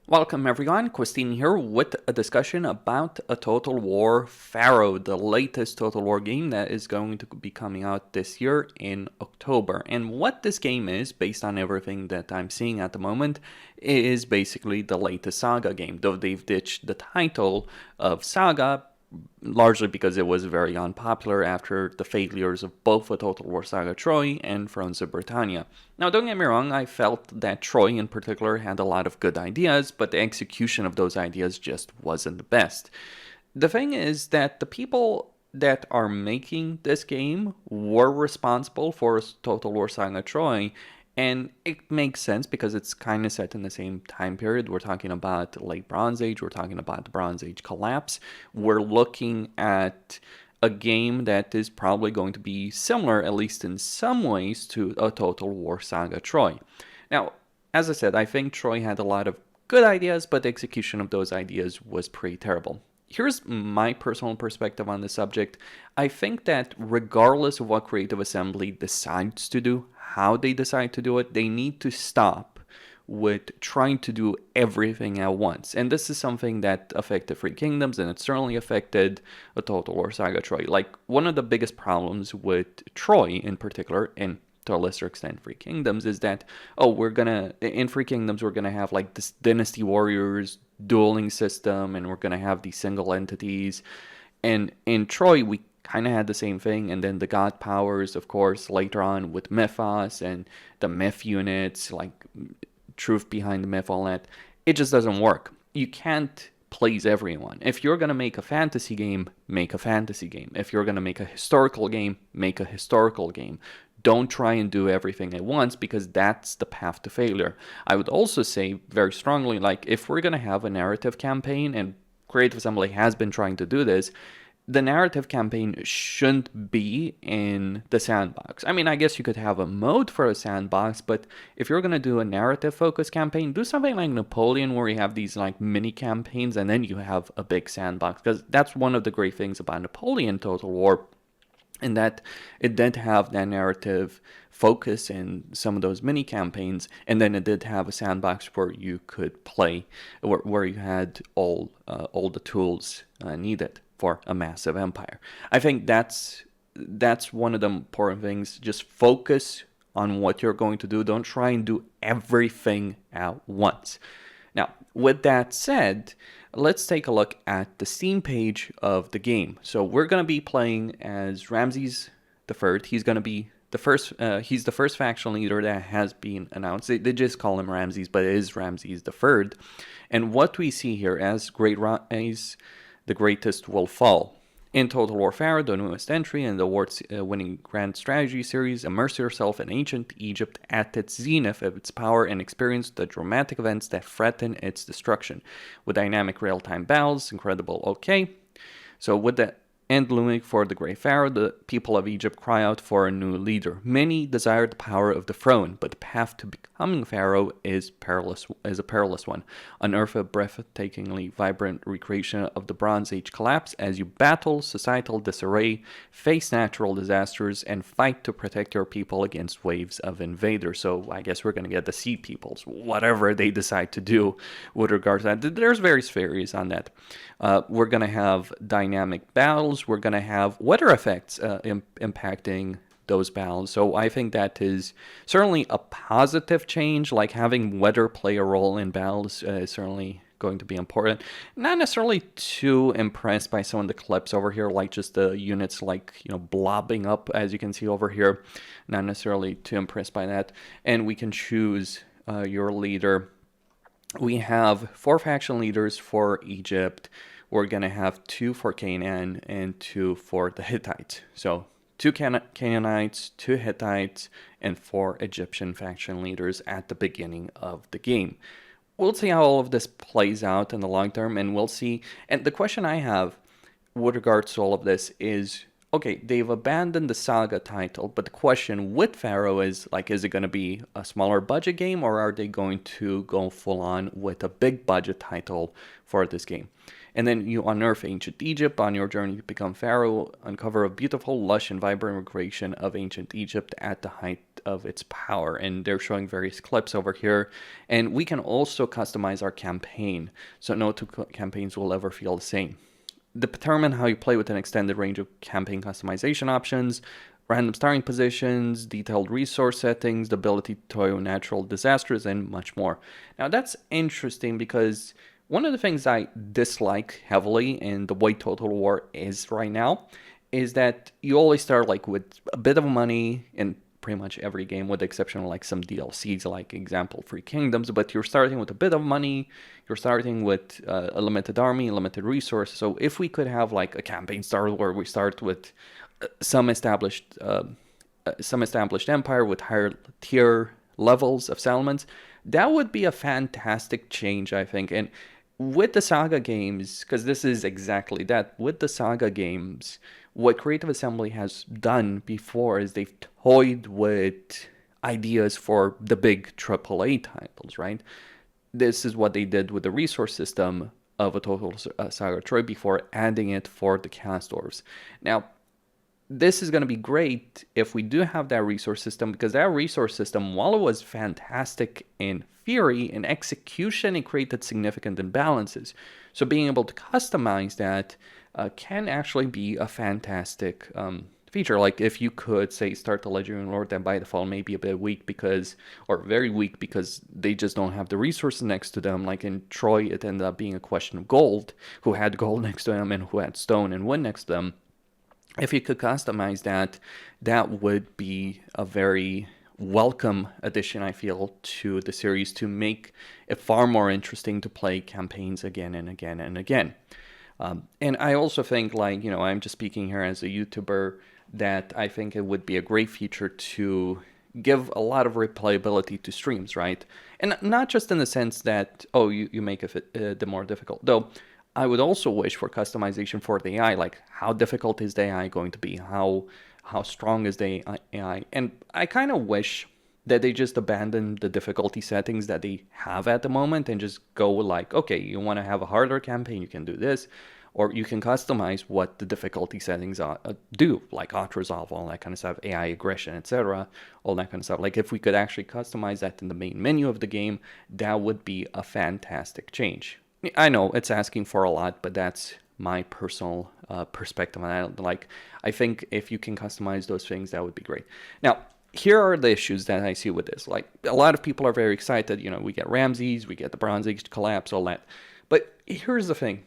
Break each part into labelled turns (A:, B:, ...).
A: Welcome everyone, Costin here with a discussion about a Total War Pharaoh, the latest Total War game that is going to be coming out this year in October. And what this game is, based on everything that I'm seeing at the moment, is basically the latest Saga game, though they've ditched the title of Saga, largely because it was very unpopular after the failures of both the Total War Saga Troy and Thrones of Britannia. Now, don't get me wrong, I felt that Troy in particular had a lot of good ideas, but the execution of those ideas just wasn't the best. The thing is that the people that are making this game were responsible for Total War Saga Troy, and it makes sense because it's kind of set in the same time period. We're talking about late Bronze Age, we're talking about the Bronze Age collapse. We're looking at a game that is probably going to be similar, at least in some ways, to a Total War Saga Troy. Now, as I said, I think Troy had a lot of good ideas, but the execution of those ideas was pretty terrible. Here's my personal perspective on the subject. I think that regardless of what Creative Assembly decides to do, how they decide to do it, they need to stop with trying to do everything at once. And this is something that affected Three Kingdoms, and it certainly affected a Total War Saga Troy. Like, one of the biggest problems with Troy in particular, and to a lesser extent Three Kingdoms, is that, in Three Kingdoms, we're gonna have like this Dynasty Warriors dueling system, and we're gonna have these single entities. And in Troy, we kind of had the same thing, and then the god powers, of course, later on with mythos and the myth units, like truth behind the myth, all that. It just doesn't work. You can't please everyone. If you're going to make a fantasy game, make a fantasy game. If you're going to make a historical game, make a historical game. Don't try and do everything at once, because that's the path to failure. I would also say very strongly, like, if we're going to have a narrative campaign, and Creative Assembly has been trying to do this, the narrative campaign shouldn't be in the sandbox. I mean, I guess you could have a mode for a sandbox, but if you're going to do a narrative focused campaign, do something like Napoleon, where you have these like mini campaigns and then you have a big sandbox, because that's one of the great things about Napoleon Total War, in that it did have that narrative focus in some of those mini campaigns, and then it did have a sandbox where you could play, where you had all the tools needed for a massive empire. I think that's one of the important things. Just focus on what you're going to do. Don't try and do everything at once. Now, with that said, let's take a look at the Steam page of the game. So we're going to be playing as Ramses III. He's going to be the first. He's the first faction leader that has been announced. They just call him Ramses, but it is Ramses III. And what we see here as the greatest will fall. In Total War Pharaoh, the newest entry in the award-winning Grand Strategy series, immerse yourself in ancient Egypt at its zenith of its power and experience the dramatic events that threaten its destruction. With dynamic real-time battles, incredible okay. So with the end looming for the great Pharaoh, the people of Egypt cry out for a new leader. Many desire the power of the throne, but the path to becoming Pharaoh is a perilous one. Unearth a breathtakingly vibrant recreation of the Bronze Age collapse as you battle societal disarray, face natural disasters, and fight to protect your people against waves of invaders. So I guess we're going to get the Sea Peoples, whatever they decide to do with regards to that. There's various theories on that. We're going to have dynamic battles. We're going to have weather effects impacting those battles. So I think that is certainly a positive change. Like, having weather play a role in battles is certainly going to be important. Not necessarily too impressed by some of the clips over here, like just the units like, blobbing up, as you can see over here. Not necessarily too impressed by that. And we can choose your leader. We have 4 faction leaders for Egypt. We're going to have 2 for Canaan and 2 for the Hittites. So 2 Canaanites, 2 Hittites, and 4 Egyptian faction leaders at the beginning of the game. We'll see how all of this plays out in the long term, and we'll see. And the question I have with regards to all of this is, okay, they've abandoned the Saga title, but the question with Pharaoh is, like, is it going to be a smaller budget game, or are they going to go full on with a big budget title for this game? And then you unearth ancient Egypt. On your journey to become Pharaoh, uncover a beautiful, lush, and vibrant recreation of ancient Egypt at the height of its power. And they're showing various clips over here. And we can also customize our campaign, so no two campaigns will ever feel the same. Determine how you play with an extended range of campaign customization options, random starting positions, detailed resource settings, the ability to toy with natural disasters, and much more. Now that's interesting because one of the things I dislike heavily in the way Total War is right now is that you always start like with a bit of money in pretty much every game, with the exception of like some DLCs, like example Free Kingdoms, but you're starting with a bit of money, you're starting with a limited army, limited resources. So if we could have like a campaign start where we start with some established empire with higher tier levels of settlements, that would be a fantastic change, I think. And with the Saga games, because this is exactly that, with the Saga games, what Creative Assembly has done before is they've toyed with ideas for the big AAA titles, right? This is what they did with the resource system of a Total Saga Troy before adding it for the Castors. Now, this is going to be great if we do have that resource system, because that resource system, while it was fantastic in theory, in execution, it created significant imbalances. So being able to customize that can actually be a fantastic feature. Like if you could say start the Legendary Lord that by default may be a bit weak because, or very weak because they just don't have the resources next to them. Like in Troy, it ended up being a question of gold, who had gold next to them and who had stone and wood next to them. If you could customize that, that would be a very welcome addition, I feel, to the series to make it far more interesting to play campaigns again and again and again. And I also think, like, you know, I'm just speaking here as a YouTuber, that I think it would be a great feature to give a lot of replayability to streams, right? And not just in the sense that, oh, you make it the more difficult. Though I would also wish for customization for the AI, like how difficult is the AI going to be? How strong is the AI? And I kind of wish that they just abandon the difficulty settings that they have at the moment and just go like, okay, you want to have a harder campaign, you can do this, or you can customize what the difficulty settings do, like auto-resolve, all that kind of stuff, AI aggression, etc., all that kind of stuff. Like if we could actually customize that in the main menu of the game, that would be a fantastic change. I know it's asking for a lot, but that's my personal perspective on that. I think if you can customize those things, that would be great. Now, here are the issues that I see with this. Like, a lot of people are very excited. You know, we get Ramses, we get the Bronze Age collapse, all that. But here's the thing.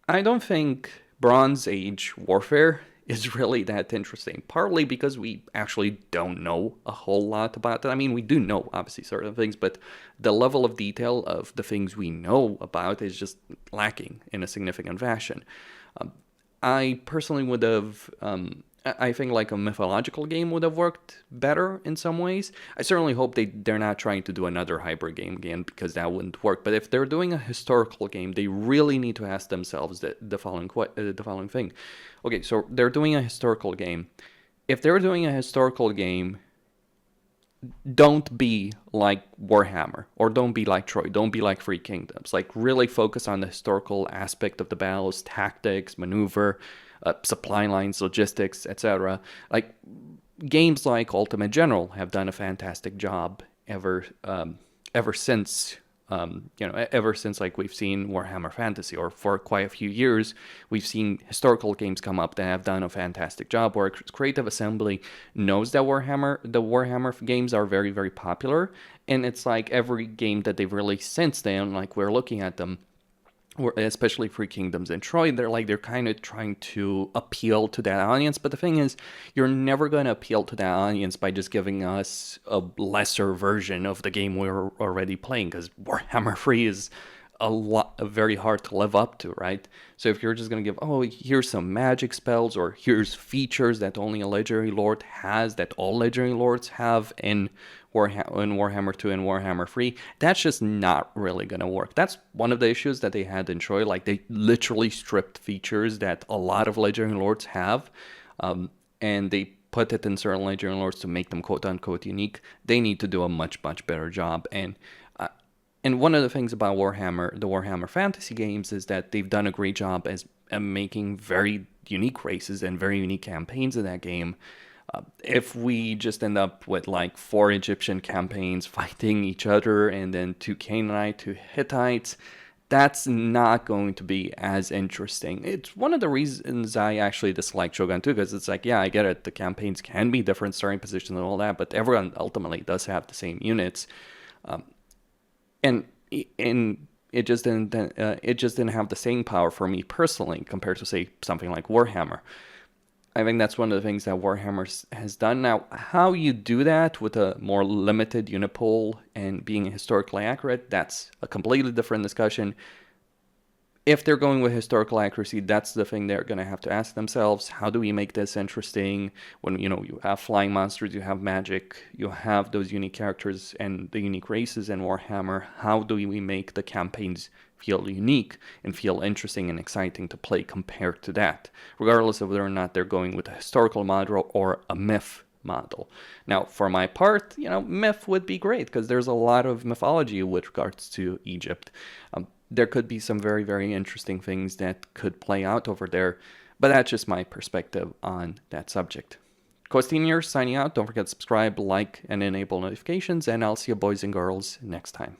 A: I don't think Bronze Age warfare is really that interesting. Partly because we actually don't know a whole lot about it. I mean, we do know, obviously, certain things, but the level of detail of the things we know about is just lacking in a significant fashion. I personally would have... I think like a mythological game would have worked better in some ways. I certainly hope they're not trying to do another hybrid game again, because that wouldn't work. But if they're doing a historical game, they really need to ask themselves the following thing. Okay, so they're doing a historical game. If they're doing a historical game, don't be like Warhammer, or don't be like Troy, don't be like Free Kingdoms. Like, really focus on the historical aspect of the battles, tactics, maneuver, supply lines, logistics, etc. Like, games like Ultimate General have done a fantastic job ever since ever since like we've seen Warhammer Fantasy, or for quite a few years we've seen historical games come up that have done a fantastic job, where Creative Assembly knows that the Warhammer games are very, very popular, and it's like every game that they've released since then, like we're looking at them, especially Free Kingdoms and Troy, they're kind of trying to appeal to that audience. But the thing is, you're never going to appeal to that audience by just giving us a lesser version of the game we're already playing, because Warhammer 3 is very hard to live up to, right? So if you're just going to give, oh, here's some magic spells, or here's features that only a Legendary Lord has, that all Legendary Lords have in Warhammer 2 and Warhammer 3, that's just not really going to work. That's one of the issues that they had in Troy. Like, they literally stripped features that a lot of Legendary Lords have, and they put it in certain Legendary Lords to make them quote-unquote unique. They need to do a much, much better job. And one of the things about the Warhammer Fantasy games, is that they've done a great job at making very unique races and very unique campaigns in that game. If we just end up with like 4 Egyptian campaigns fighting each other and then 2 Canaanite, 2 Hittites, that's not going to be as interesting. It's one of the reasons I actually dislike Shogun 2, because it's like, yeah, I get it, the campaigns can be different, starting positions and all that, but everyone ultimately does have the same units. And it just didn't have the same power for me personally compared to, say, something like Warhammer. I think that's one of the things that Warhammer has done. Now, how you do that with a more limited unit pool and being historically accurate, that's a completely different discussion. If they're going with historical accuracy, that's the thing they're going to have to ask themselves. How do we make this interesting? When, you have flying monsters, you have magic, you have those unique characters and the unique races in Warhammer. How do we make the campaigns feel unique and feel interesting and exciting to play compared to that, regardless of whether or not they're going with a historical model or a myth model? Now, for my part, myth would be great because there's a lot of mythology with regards to Egypt. There could be some very, very interesting things that could play out over there, but that's just my perspective on that subject. Costin here, signing out. Don't forget to subscribe, like, and enable notifications, and I'll see you boys and girls next time.